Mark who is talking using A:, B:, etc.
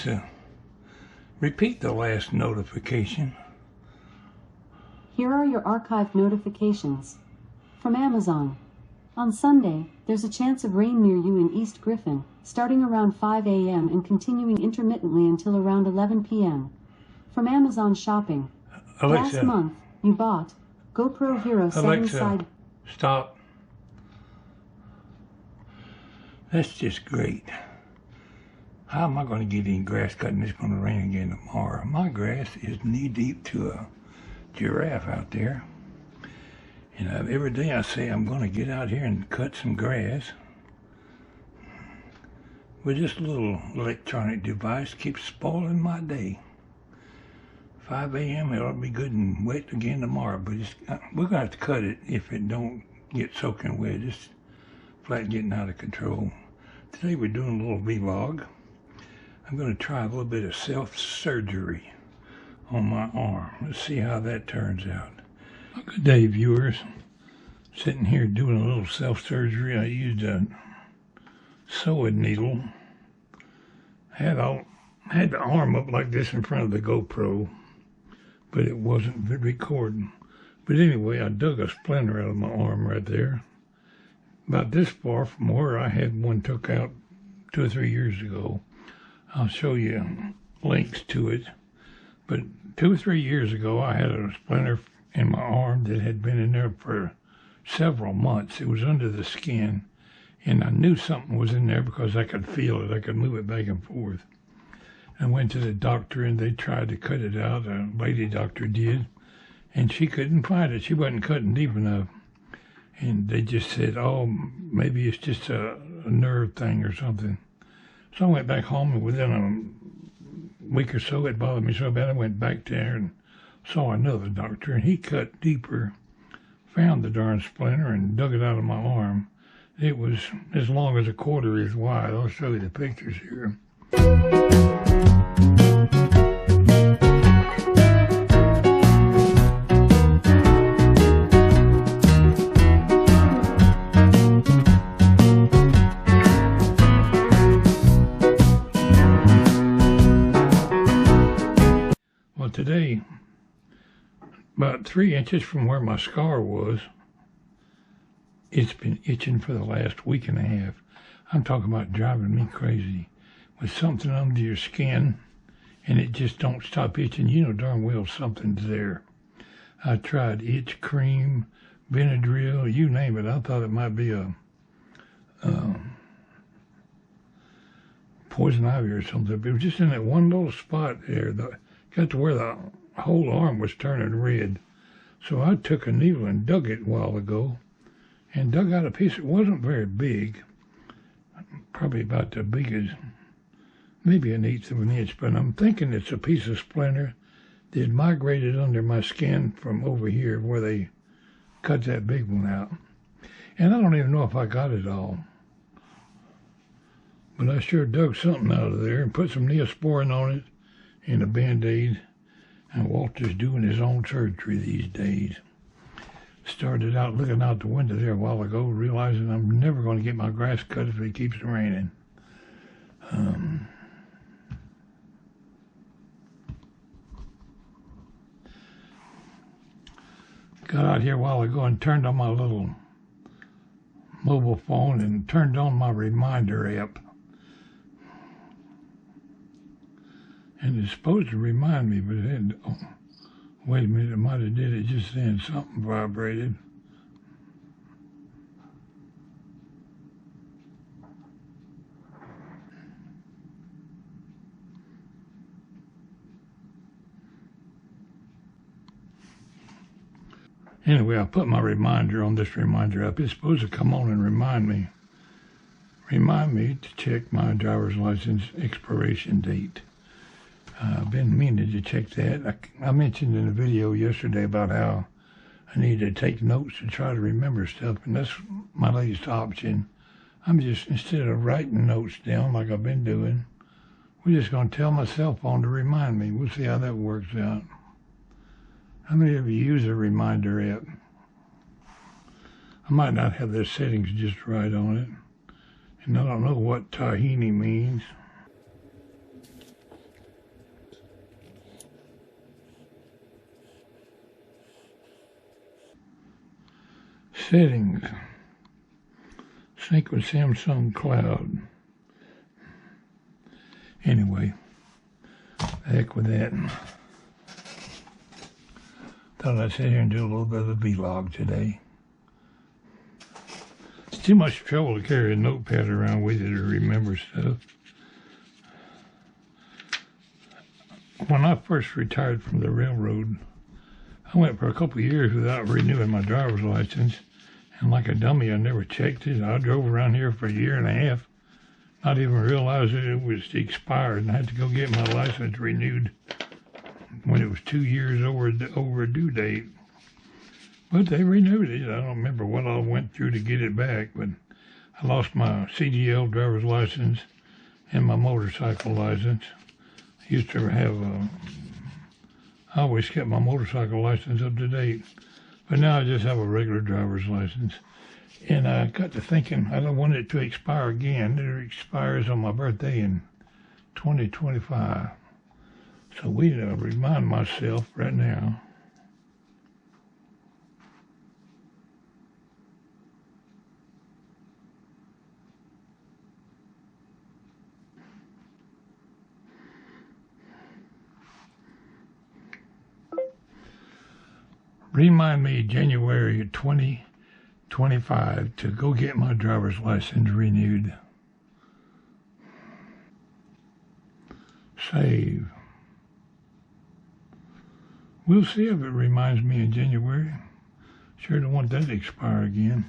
A: Alexa, repeat the last notification.
B: Here are your archived notifications. From Amazon. On Sunday, there's a chance of rain near you in East Griffin, starting around 5 a.m. and continuing intermittently until around 11 p.m. From Amazon Shopping.
A: Alexa,
B: Last month, you bought GoPro Hero 7
A: Alexa,
B: side.
A: stop. That's just great. How am I going to get any grass cut and it's going to rain again tomorrow? My grass is knee deep to a giraffe out there. And every day I say I'm going to get out here and cut some grass. But this little electronic device keeps spoiling my day. 5 a.m. it'll be good and wet again tomorrow, but we're going to have to cut it if it don't get soaking wet. It's flat getting out of control. Today we're doing a little vlog. I'm going to try a little bit of self-surgery on my arm. Let's see how that turns out. Good day, viewers. Sitting here doing a little self-surgery. I used a sewing needle. Had the arm up like this in front of the GoPro, but it wasn't recording. But anyway, I dug a splinter out of my arm right there. About this far from where I had one took out 2 or 3 years ago. I'll show you links to it. But 2 or 3 years ago, I had a splinter in my arm that had been in there for several months. It was under the skin, and I knew something was in there because I could feel it. I could move it back and forth. I went to the doctor, and they tried to cut it out. A lady doctor did, and she couldn't find it. She wasn't cutting deep enough. And they just said, oh, maybe it's just a nerve thing or something. So I went back home, and within a week or so, it bothered me so bad, I went back there and saw another doctor, and he cut deeper, found the darn splinter, and dug it out of my arm. It was as long as a quarter inch wide. I'll show you the pictures here. Well, today, about 3 inches from where my scar was, it's been itching for the last week and a half. I'm talking about driving me crazy. With something under your skin, and it just don't stop itching, you know darn well something's there. I tried itch cream, Benadryl, you name it. I thought it might be a poison ivy or something. But it was just in that one little spot there. Got to where the whole arm was turning red. So I took a needle and dug it a while ago, and dug out a piece. It wasn't very big, probably about as big as maybe 1/8 of an inch, but I'm thinking it's a piece of splinter that migrated under my skin from over here where they cut that big one out. And I don't even know if I got it all, but I sure dug something out of there and put some Neosporin on it and a Band-Aid. And Walter's doing his own surgery these days. Started out looking out the window there a while ago, realizing I'm never going to get my grass cut if it keeps raining. Got out here a while ago and turned on my little mobile phone and turned on my reminder app. And it's supposed to remind me, but it had, oh, wait a minute, it might have did it just then. Something vibrated. Anyway, I put my reminder on this reminder app. It's supposed to come on and remind me to check my driver's license expiration date. I've been meaning to check that. I mentioned in a video yesterday about how I need to take notes to try to remember stuff, and that's my latest option. I'm just, instead of writing notes down like I've been doing, we're just going to tell my cell phone to remind me. We'll see how that works out. How many of you use a reminder app? I might not have the settings just right on it, and I don't know what tahini means. Settings. Sync with Samsung Cloud. Anyway, heck with that. Thought I'd sit here and do a little bit of a vlog today. It's too much trouble to carry a notepad around with you to remember stuff. When I first retired from the railroad, I went for a couple of years without renewing my driver's license. And like a dummy, I never checked it. I drove around here for a year and a half, not even realizing it was expired, and I had to go get my license renewed when it was 2 years over due date. But they renewed it. I don't remember what I went through to get it back, but I lost my CDL driver's license and my motorcycle license. I used to have I always kept my motorcycle license up to date, but now I just have a regular driver's license. And I got to thinking, I don't want it to expire again. It expires on my birthday in 2025. So we remind myself right now. Remind me January 2025 to go get my driver's license renewed. Save. We'll see if it reminds me in January. Sure don't want that to expire again.